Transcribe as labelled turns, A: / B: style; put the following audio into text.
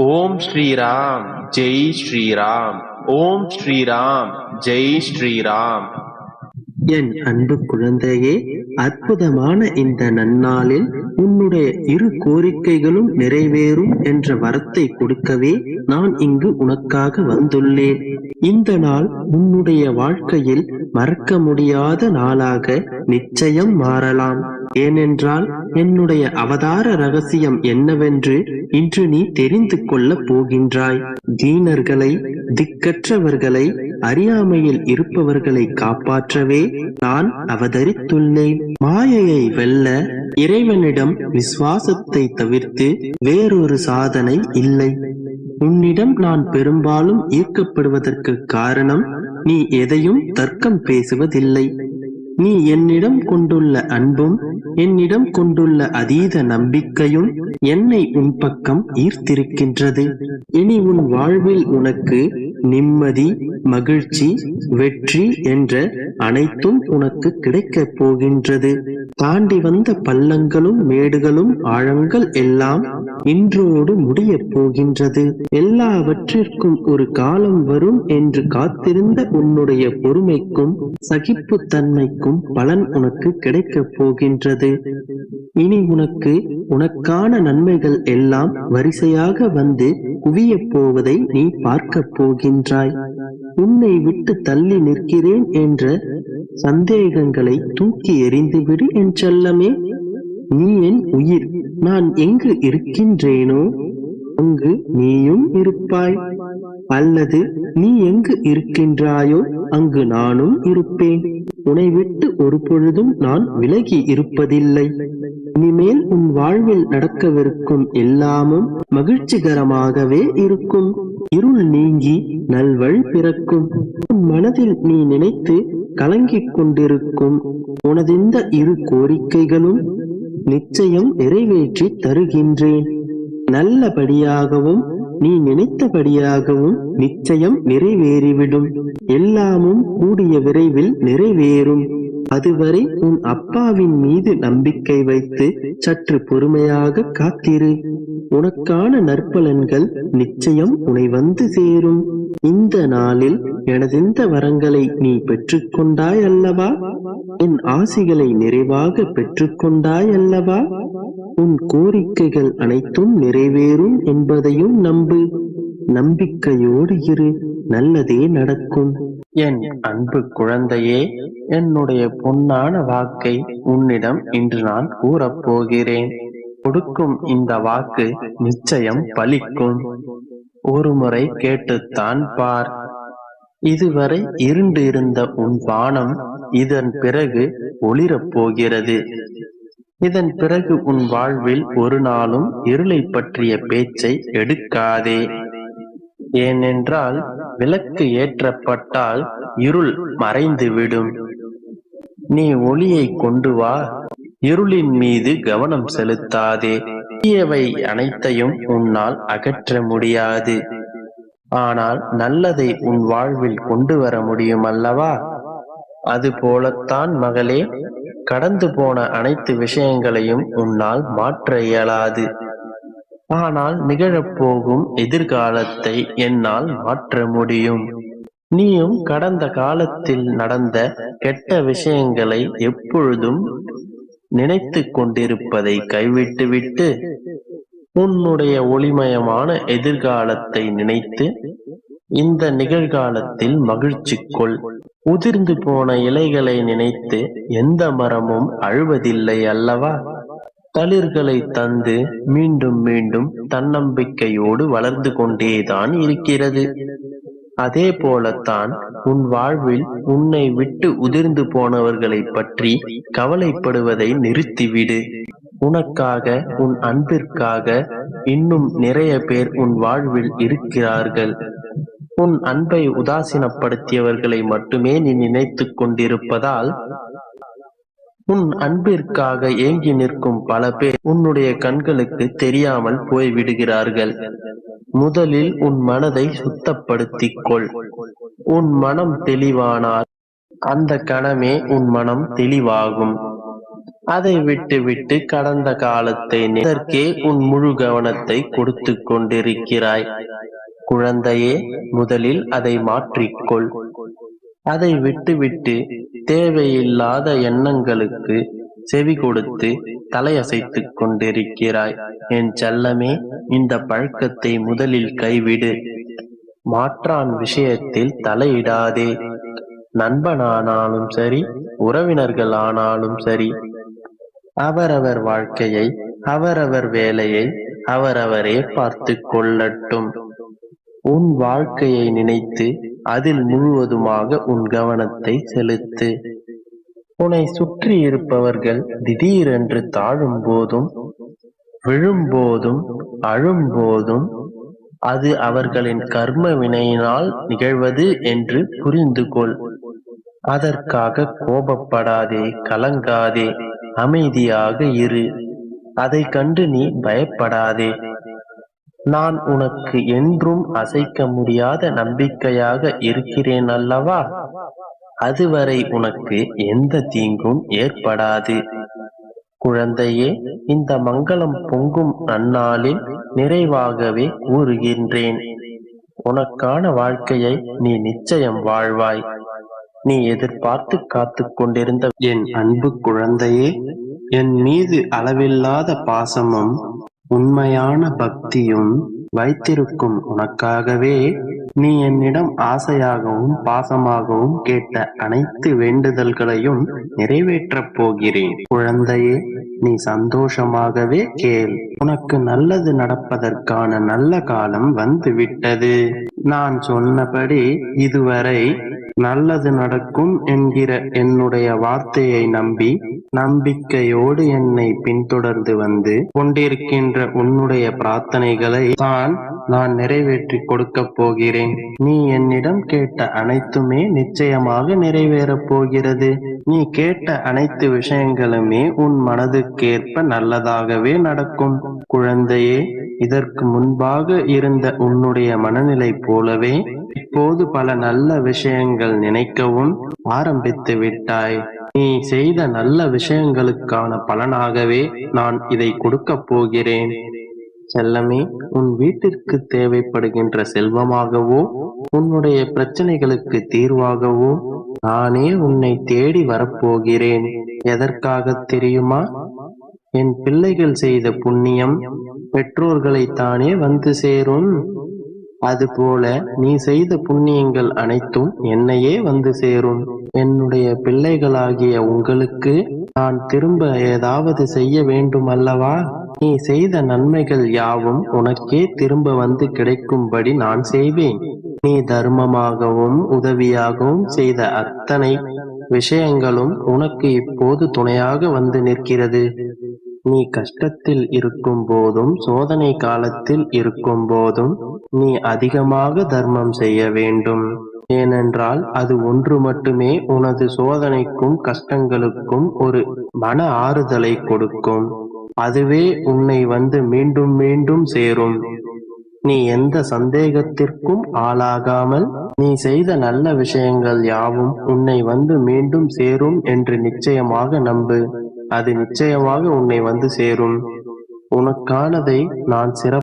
A: ஓம் ஸ்ரீராம் ஜெய் ஸ்ரீராம். ஓம் ஸ்ரீராம் ஜெய் ஸ்ரீராம்.
B: என் அன்பு குழந்தையே, அற்புதமான இந்த நன்னாளில் உன்னுடைய இரு கோரிக்கைகளும் நிறைவேறும் என்ற வரத்தை கொடுக்கவே நான் இங்கு உனக்காக வந்துள்ளேன். இந்த நாள் உன்னுடைய வாழ்க்கையில் மறக்க முடியாத நாளாக நிச்சயம் மாறலாம். ஏனென்றால் என்னுடைய அவதார ரகசியம் என்னவென்று இன்று நீ தெரிந்து கொள்ளப் போகின்றாய். தீனர்களை, திக்கற்றவர்களை, அறியாமையில் இருப்பவர்களை காப்பாற்றவே நான் அவதரித்துள்ளேன். மாயையை வெல்ல இறைவனிடம் விசுவாசத்தை தவிர்த்து வேறொரு சாதனை இல்லை. உன்னிடம் நான் பெரும்பாலும் ஈர்க்கப்படுவதற்கு காரணம் நீ எதையும் தர்க்கம் பேசுவதில்லை. நீ என்னிடம் கொண்டுள்ள அன்பும் என்னிடம் கொண்டுள்ள அதீத நம்பிக்கையும் என்னை உன் பக்கம் ஈர்த்திருக்கின்றது. இனி உன் வாழ்வில் உனக்கு நிம்மதி, மகிழ்ச்சி, வெற்றி என்ற அனைத்தும் உனக்கு கிடைக்கப் போகின்றது. தாண்டி வந்த பள்ளங்களும் மேடுகளும் ஆழங்கள் எல்லாம் இன்றோடு முடியப் போகின்றது. எல்லாவற்றிற்கும் ஒரு காலம் வரும் என்று காத்திருந்த உன்னுடைய பொறுமைக்கும் சகிப்புத்தன்மைக்கும் பலன் உனக்கு கிடைக்கப் போகின்றது. இனி உனக்கான நன்மைகள் எல்லாம் வரிசையாக வந்து குவியப் போவதை நீ பார்க்கப் போகின்றாய். உன்னை விட்டு தள்ளி நிற்கிறேன் என்ற சந்தேகங்களை தூக்கி எறிந்துவிடு என் செல்லமே. நீ என் உயிர். நான் எங்கு இருக்கின்றேனோ அங்கு நீயும் இருப்பாய். அல்லது நீ எங்கு இருக்கின்றாயோ அங்கு நானும் இருப்பேன். உன்னை விட்டு ஒரு பொழுதும் நான் விலகி இருப்பதில்லை. இனிமேல் உன் வாழ்வில் நடக்கவிருக்கும் எல்லாமும் மகிழ்ச்சிகரமாகவே இருக்கும். இருள் நீங்கி நல்வழி பிறக்கும். உன் மனதில் நீ நினைத்து கலங்கிக் கொண்டிருக்கும் உனதிந்த இரு கோரிக்கைகளும் நிச்சயம் நிறைவேற்றி தருகின்றேன். நல்லபடியாகவும் நீ நினைத்தபடியாகவும் நிச்சயம் நிறைவேறிவிடும். எல்லாமும் கூடிய விரைவில் நிறைவேறும். அதுவரை உன் அப்பாவின் மீது நம்பிக்கை வைத்து சற்று பொறுமையாக காத்திரு. உனக்கான நற்பலன்கள் நிச்சயம் உன்னை வந்து சேரும். இந்த நாளில் எனதிந்த வரங்களை நீ பெற்றுக்கொண்டாய் அல்லவா? என் ஆசிகளை நிறைவாக பெற்றுக்கொண்டாய் அல்லவா? உன் கோரிக்கைகள் அனைத்தும் நிறைவேறும் என்பதையும் நம்பு. நம்பிக்கையோடு இரு, நல்லதே நடக்கும்.
A: என் அன்பு குழந்தையே, என்னுடைய பொன்னான வாக்கை உன்னிடம் இன்று நான் கூறப்போகிறேன். கொடுக்கும் இந்த வாக்கு நிச்சயம் பலிக்கும். ஒரு முறை கேட்டுத்தான் பார். இதுவரை இருண்டு இருந்த உன் வானம் இதன் பிறகு ஒளிரப் போகிறது. இதன் பிறகு உன் வாழ்வில் ஒரு நாளும் இருளை பற்றிய பேச்சை எடுக்காதே. ஏனென்றால் விளக்கு ஏற்றப்பட்டால் இருள் மறைந்துவிடும். நீ ஒளியை கொண்டு வா, இருளின் மீது கவனம் செலுத்தாதே. தீயவை அனைத்தையும் உன்னால் அகற்ற முடியாது. ஆனால் நல்லதை உன் வாழ்வில் கொண்டு வர முடியும் அல்லவா? அதுபோலத்தான் மகளே, கடந்து போன அனைத்து விஷயங்களையும் உன்னால் மாற்ற இயலாது. ஆனால் நிகழப்போகும் எதிர்காலத்தை என்னால் மாற்ற முடியும். நீயும் கடந்த காலத்தில் நடந்த கெட்ட விஷயங்களை எப்பொழுதும் நினைத்து கொண்டிருப்பதை கைவிட்டுவிட்டு உன்னுடைய ஒளிமயமான எதிர்காலத்தை நினைத்து இந்த நிகழ்காலத்தில் மகிழ்ச்சி கொள். உதிர்ந்து போன இலைகளை நினைத்து எந்த மரமும் அழுவதில்லை அல்லவா? தளிர்களை தந்து மீண்டும் மீண்டும் தன்னம்பிக்கையோடு வளர்ந்து கொண்டேதான் இருக்கிறது. அதே போலத்தான் உன் வாழ்வில் உன்னை விட்டு உதிர்ந்து போனவர்களை பற்றி கவலைப்படுவதை நிறுத்திவிடு. உனக்காக, உன் அன்பிற்காக இன்னும் நிறைய பேர் உன் வாழ்வில் இருக்கிறார்கள். உன் அன்பை உதாசீனப்படுத்தியவர்களை மட்டுமே நீ நினைத்து கொண்டிருப்பதால் உன் அன்பிற்காக ஏங்கி நிற்கும் பல பேர் உன்னுடைய கண்களுக்கு தெரியாமல் போய்விடுகிறார்கள். முதலில் உன் மனதை சுத்தப்படுத்திக் கொள். உன் மனம் தெளிவானால் அந்த கணமே உன் மனம் தெளிவாகும். அதை விட்டு கடந்த காலத்தை அதற்கே உன் முழு கவனத்தை கொடுத்து கொண்டிருக்கிறாய். குழந்தையே, முதலில் அதை மாற்றிக்கொள். அதை விட்டு தேவையில்லாத எண்ணங்களுக்கு செவி கொடுத்து தலையசைத்துக் கொண்டிருக்கிறாய். என் செல்லமே, இந்த பழக்கத்தை முதலில் கைவிடு. மாற்றான் விஷயத்தில் தலையிடாதே. நண்பனானாலும் சரி, உறவினர்கள் ஆனாலும் சரி, அவரவர் வாழ்க்கையை, அவரவர் வேலையை அவரவரே பார்த்து கொள்ளட்டும். உன் வாழ்க்கையை நினைத்து அதில் முழுவதுமாக உன் கவனத்தை செலுத்து. உன்னை சுற்றி இருப்பவர்கள் திடீரென்று தாழும் போதும், விழும்போதும், அழும்போதும் அது அவர்களின் கர்ம வினையினால் நிகழ்வது என்று புரிந்து கொள். அதற்காக கோபப்படாதே, கலங்காதே, அமைதியாக இரு. அதை கண்டு நீ பயப்படாதே. நான் உனக்கு என்றும் அசைக்க முடியாத நம்பிக்கையாக இருக்கிறேன் அல்லவா? அதுவரை உனக்கு எந்த தீங்கும் ஏற்படாது. குழந்தையே, இந்த மங்களம் பொங்கும் நன்னாளில் நிறைவாகவே கூறுகின்றேன். உனக்கான வாழ்க்கையை நீ நிச்சயம் வாழ்வாய். நீ எதிர்பார்த்து காத்து கொண்டிருந்த
B: என் அன்பு குழந்தையே, என் மீது அளவில்லாத பாசமும் உண்மையான பக்தியும் வைத்திருக்கும் உனக்காகவே நீ என்னிடம் ஆசையாகவும் பாசமாகவும் கேட்ட அனைத்து வேண்டுதல்களையும் நிறைவேற்றப் போகிறேன். குழந்தையே, நீ சந்தோஷமாகவே கேள். உனக்கு நல்லது நடப்பதற்கான நல்ல காலம் வந்து விட்டது. நான் சொன்னபடி இதுவரை நல்லது நடக்கும் என்கிற என்னுடைய வார்த்தையை நம்பி நம்பிக்கையோடு என்னை பின்தொடர்ந்து வந்து கொண்டிருக்கின்ற உன்னுடைய பிரார்த்தனைகளை நான் நிறைவேற்றி கொடுக்கப் போகிறேன். நீ என்னிடம் கேட்ட அனைத்துமே நிச்சயமாக நிறைவேறப் போகிறது. நீ கேட்ட அனைத்து விஷயங்களுமே உன் மனதுக்கேற்ப நல்லதாகவே நடக்கும். குழந்தையே, இதற்கு முன்பாக இருந்த உன்னுடைய மனநிலை போலவே இப்போது பல நல்ல விஷயங்கள் நினைக்கவும் ஆரம்பித்து விட்டாய். நீ செய்த நல்ல விஷயங்களுக்கான பலனாகவே நான் இதை கொடுக்கப் போகிறேன். செல்லமே, உன் வீட்டிற்கு தேவைப்படுகின்ற செல்வமாகவோ, உன்னுடைய பிரச்சனைகளுக்கு தீர்வாகவோ நானே உன்னை தேடி வரப்போகிறேன். எதற்காக தெரியுமா? என் பிள்ளைகள் செய்த புண்ணியம் பெற்றோர்களைத்தானே வந்து சேரும். அதுபோல நீ செய்த புண்ணியங்கள் அனைத்தும் என்னையே வந்து சேரும். என்னுடைய பிள்ளைகளாகிய உங்களுக்கு நான் திரும்ப ஏதாவது செய்ய வேண்டும் அல்லவா? நீ செய்த நன்மைகள் யாவும் உனக்கே திரும்ப வந்து கிடைக்கும்படி நான் செய்வேன். நீ தர்மமாகவும் உதவியாகவும் செய்த அத்தனை விஷயங்களும் உனக்கு இப்போது துணையாக வந்து நிற்கிறது. நீ கஷ்டத்தில் இருக்கும் போதும், சோதனை காலத்தில் இருக்கும் போதும் நீ அதிகமாக தர்மம் செய்ய வேண்டும். ஏனென்றால் அது ஒன்று மட்டுமே உனது சோதனைக்கும் கஷ்டங்களுக்கும் ஒரு மன ஆறுதலை கொடுக்கும். அதுவே உன்னை வந்து மீண்டும் மீண்டும் சேரும். நீ எந்த சந்தேகத்திற்கும் ஆளாகாமல் நீ செய்த நல்ல விஷயங்கள் யாவும் உன்னை வந்து மீண்டும் சேரும் என்று நிச்சயமாக நம்பு. அது நிச்சயமாக உன்னை வந்து சேரும். உனக்கானதை நான்